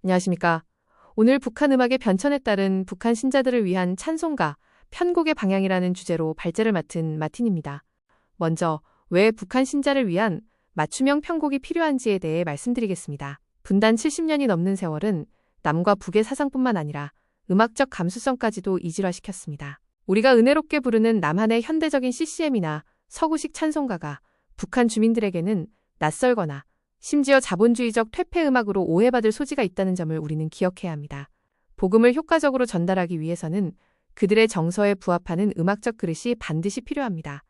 안녕하십니까. 오늘 북한 음악의 변천에 따른 북한 신자들을 위한 찬송가, 편곡의 방향이라는 주제로 발제를 맡은 마틴입니다. 먼저 왜 북한 신자를 위한 맞춤형 편곡이 필요한지에 대해 말씀드리겠습니다. 분단 70년이 넘는 세월은 남과 북의 사상뿐만 아니라 음악적 감수성까지도 이질화시켰습니다. 우리가 은혜롭게 부르는 남한의 현대적인 CCM이나 서구식 찬송가가 북한 주민들에게는 낯설거나 심지어 자본주의적 퇴폐 음악으로 오해받을 소지가 있다는 점을 우리는 기억해야 합니다. 복음을 효과적으로 전달하기 위해서는 그들의 정서에 부합하는 음악적 그릇이 반드시 필요합니다.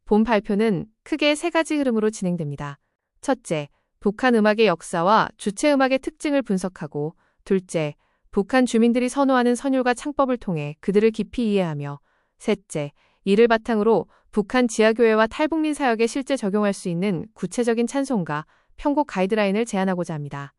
본 발표는 크게 세 가지 흐름으로 진행됩니다. 첫째, 북한 음악의 역사와 주체 음악의 특징을 분석하고, 둘째, 북한 주민들이 선호하는 선율과 창법을 통해 그들을 깊이 이해하며, 셋째, 이를 바탕으로 북한 지하교회와 탈북민 사역에 실제 적용할 수 있는 구체적인 찬송가, 편곡 가이드라인을 제안하고자 합니다.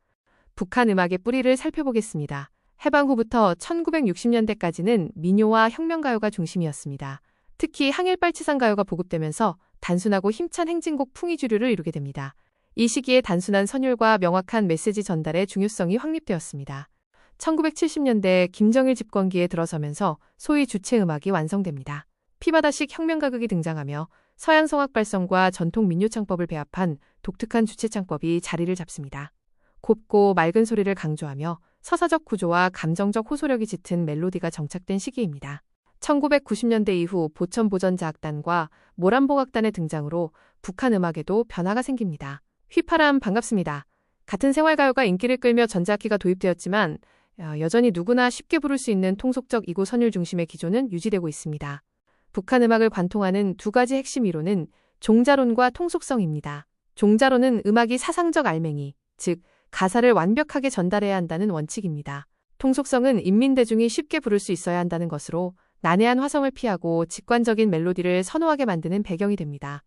북한 음악의 뿌리를 살펴보겠습니다. 해방 후부터 1960년대까지는 민요와 혁명가요가 중심이었습니다. 특히 항일빨치산가요가 보급되면서 단순하고 힘찬 행진곡 풍이주류를 이루게 됩니다. 이 시기에 단순한 선율과 명확한 메시지 전달의 중요성이 확립되었습니다. 1970년대 김정일 집권기에 들어서면서 소위 주체음악이 완성됩니다. 피바다식 혁명가극이 등장하며 서양 성악 발성과 전통 민요 창법을 배합한 독특한 주체 창법이 자리를 잡습니다. 곱고 맑은 소리를 강조하며 서사적 구조와 감정적 호소력이 짙은 멜로디가 정착된 시기입니다. 1990년대 이후 보천보전자악단과 모란봉악단의 등장으로 북한 음악에도 변화가 생깁니다. 휘파람 반갑습니다. 같은 생활가요가 인기를 끌며 전자악기가 도입되었지만 여전히 누구나 쉽게 부를 수 있는 통속적 이구 선율 중심의 기조는 유지되고 있습니다. 북한 음악을 관통하는 두 가지 핵심 이론은 종자론과 통속성입니다. 종자론은 음악이 사상적 알맹이, 즉 가사를 완벽하게 전달해야 한다는 원칙입니다. 통속성은 인민대중이 쉽게 부를 수 있어야 한다는 것으로 난해한 화성을 피하고 직관적인 멜로디를 선호하게 만드는 배경이 됩니다.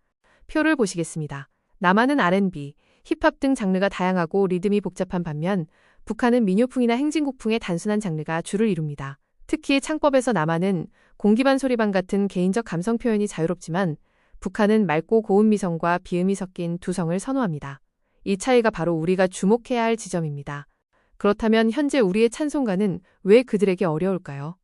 표를 보시겠습니다. 남한은 R&B, 힙합 등 장르가 다양하고 리듬이 복잡한 반면 북한은 민요풍이나 행진곡풍의 단순한 장르가 주를 이룹니다. 특히 창법에서 남한은 공기반 소리반 같은 개인적 감성 표현이 자유롭지만 북한은 맑고 고운 미성과 비음이 섞인 두성을 선호합니다. 이 차이가 바로 우리가 주목해야 할 지점입니다. 그렇다면 현재 우리의 찬송가는 왜 그들에게 어려울까요?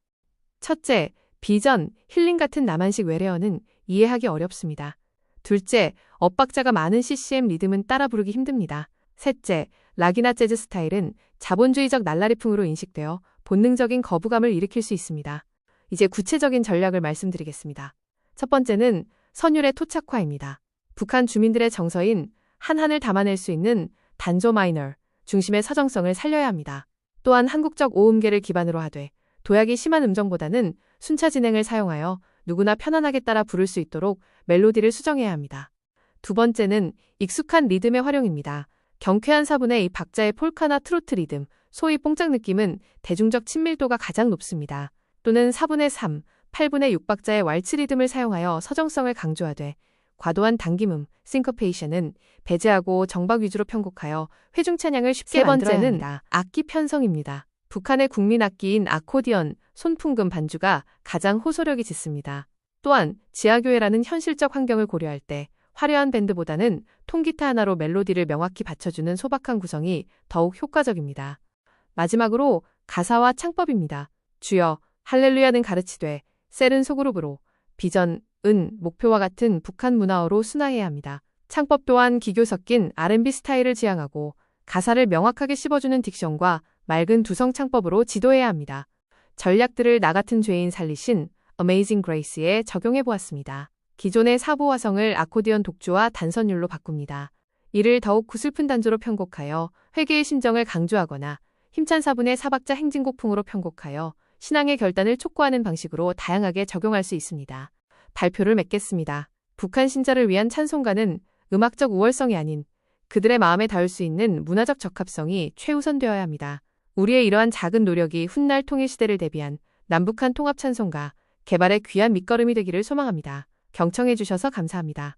첫째, 비전, 힐링 같은 남한식 외래어는 이해하기 어렵습니다. 둘째, 엇박자가 많은 CCM 리듬은 따라 부르기 힘듭니다. 셋째, 락이나 재즈 스타일은 자본주의적 날라리풍으로 인식되어 본능적인 거부감을 일으킬 수 있습니다. 이제 구체적인 전략을 말씀드리겠습니다. 첫 번째는 선율의 토착화입니다. 북한 주민들의 정서인 한한을 담아낼 수 있는 단조 마이너 중심의 서정성을 살려야 합니다. 또한 한국적 오음계를 기반으로 하되 도약이 심한 음정보다는 순차 진행을 사용하여 누구나 편안하게 따라 부를 수 있도록 멜로디를 수정해야 합니다. 두 번째는 익숙한 리듬의 활용입니다. 경쾌한 4분의 2 박자의 폴카나 트로트 리듬, 소위 뽕짝 느낌은 대중적 친밀도가 가장 높습니다. 또는 4분의 3, 8분의 6 박자의 왈츠 리듬을 사용하여 서정성을 강조하되 과도한 당김음, 싱커페이션은 배제하고 정박 위주로 편곡하여 회중 찬양을 쉽게 만들어야 합니다. 세 번째는 악기 편성입니다. 북한의 국민 악기인 아코디언, 손풍금 반주가 가장 호소력이 짙습니다. 또한 지하교회라는 현실적 환경을 고려할 때 화려한 밴드보다는 통기타 하나로 멜로디를 명확히 받쳐주는 소박한 구성이 더욱 효과적입니다. 마지막으로 가사와 창법입니다. 주여, 할렐루야는 가르치되 셀은 소그룹으로, 비전, 은, 목표와 같은 북한 문화어로 순화해야 합니다. 창법 또한 기교 섞인 R&B 스타일을 지향하고 가사를 명확하게 씹어주는 딕션과 맑은 두성 창법으로 지도해야 합니다. 전략들을 나 같은 죄인 살리신 Amazing Grace에 적용해 보았습니다. 기존의 4부 화성을 아코디언 독주와 단선율로 바꿉니다. 이를 더욱 구슬픈 단조로 편곡하여 회개의 심정을 강조하거나 힘찬 4분의 4박자 행진곡풍으로 편곡하여 신앙의 결단을 촉구하는 방식으로 다양하게 적용할 수 있습니다. 발표를 맺겠습니다. 북한 신자를 위한 찬송가는 음악적 우월성이 아닌 그들의 마음에 닿을 수 있는 문화적 적합성이 최우선되어야 합니다. 우리의 이러한 작은 노력이 훗날 통일 시대를 대비한 남북한 통합 찬송가 개발의 귀한 밑거름이 되기를 소망합니다. 경청해 주셔서 감사합니다.